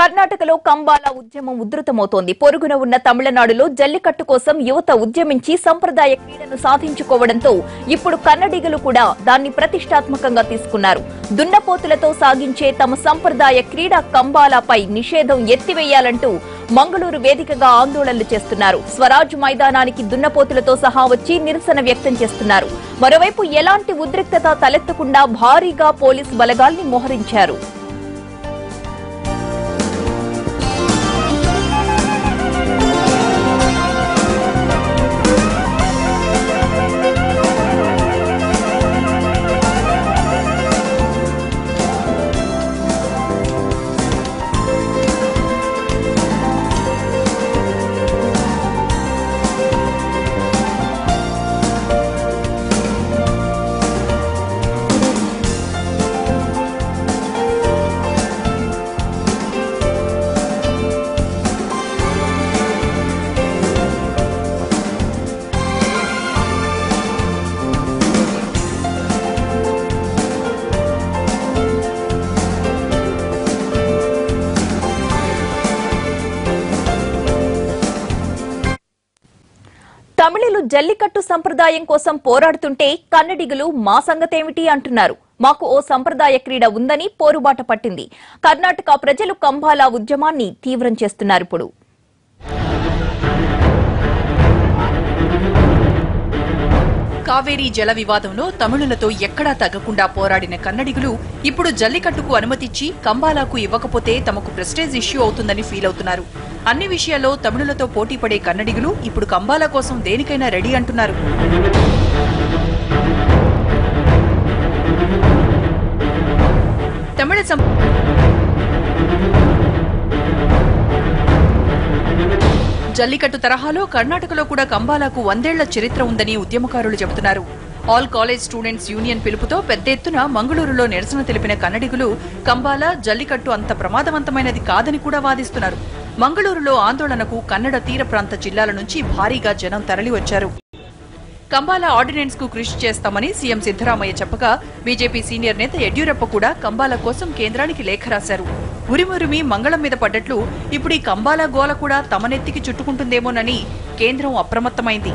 కర్ణాటకలో కంబాల ఉద్యమం ఉధృతమవుతోంది. పొరుగున ఉన్న తమిళనాడులో జల్లికట్టు కోసం యువత ఉద్యమించి సంప్రదాయ క్రీడను సాధించుకోవడంతో ఇప్పుడు కన్నడిగలు కూడా దాన్ని ప్రతిష్టాత్మకంగా తీసుకున్నారు. దున్నపోతులతో సాగించే తమ సంప్రదాయ క్రీడ కంబాలపై నిషేధం ఎత్తివేయాలంటూ మంగళూరు వేదికగా ఆందోళనలు చేస్తున్నారు. స్వరాజ్ మైదానానికి దున్నపోతులతో సహా వచ్చి నిరసన వ్యక్తం చేస్తున్నారు. మరోవైపు ఎలాంటి ఉద్రిక్తత తలెత్తకుండా భారీగా పోలీసు బలగాల్ని మోహరించారు. తమిళులు జల్లికట్టు సంప్రదాయం కోసం పోరాడుతుంటే కన్నడిగులు మా సంగతేమిటి అంటున్నారు. మాకు ఓ సంప్రదాయ క్రీడ ఉందని పోరుబాట పట్టింది. కర్ణాటక ప్రజలు కంబాల ఉద్యమాన్ని తీవ్రం చేస్తున్నారు. ఇప్పుడు కావేరీ జల వివాదంలో తమిళులతో ఎక్కడా తగ్గకుండా పోరాడిన కన్నడిగులు ఇప్పుడు జల్లికట్టుకు అనుమతిచ్చి కంబాలాకు ఇవ్వకపోతే తమకు ప్రెస్టేజ్ ఇష్యూ అవుతుందని ఫీల్ అవుతున్నారు. అన్ని విషయాల్లో తమిళులతో పోటీ పడే కన్నడిగులు ఇప్పుడు కంబాలా కోసం దేనికైనా రెడీ అంటున్నారు. జల్లికట్టు తరహాలో కర్ణాటకలో కూడా కంబాలాకు 100 ఏళ్ల చరిత్ర ఉందని ఉద్యమకారులు చెబుతున్నారు. ఆల్ కాలేజ్ స్టూడెంట్స్ యూనియన్ పిలుపుతో పెద్ద ఎత్తున మంగళూరులో నిరసన తెలిపిన కన్నడిగులు కంబాలా జల్లికట్టు అంత ప్రమాదవంతమైనది కాదని కూడా వాదిస్తున్నారు. మంగళూరులో ఆందోళనకు కన్నడ తీర ప్రాంత జిల్లాల నుంచి భారీగా జనం తరలివచ్చారు. కంబాలా ఆర్డినెన్స్ కు కృషి చేస్తామని సీఎం సిద్దరామయ్య చెప్పగా బీజేపీ సీనియర్ నేత యడ్యూరప్ప కూడా కంబాలా కోసం కేంద్రానికి లేఖ రాశారు. ఉరిమురిమి మంగళం మీద పడ్డట్లు ఇప్పుడు ఈ కంబాలా గోల కూడా తమ నెత్తికి చుట్టుకుంటుందేమోనని కేంద్రం అప్రమత్తమైంది.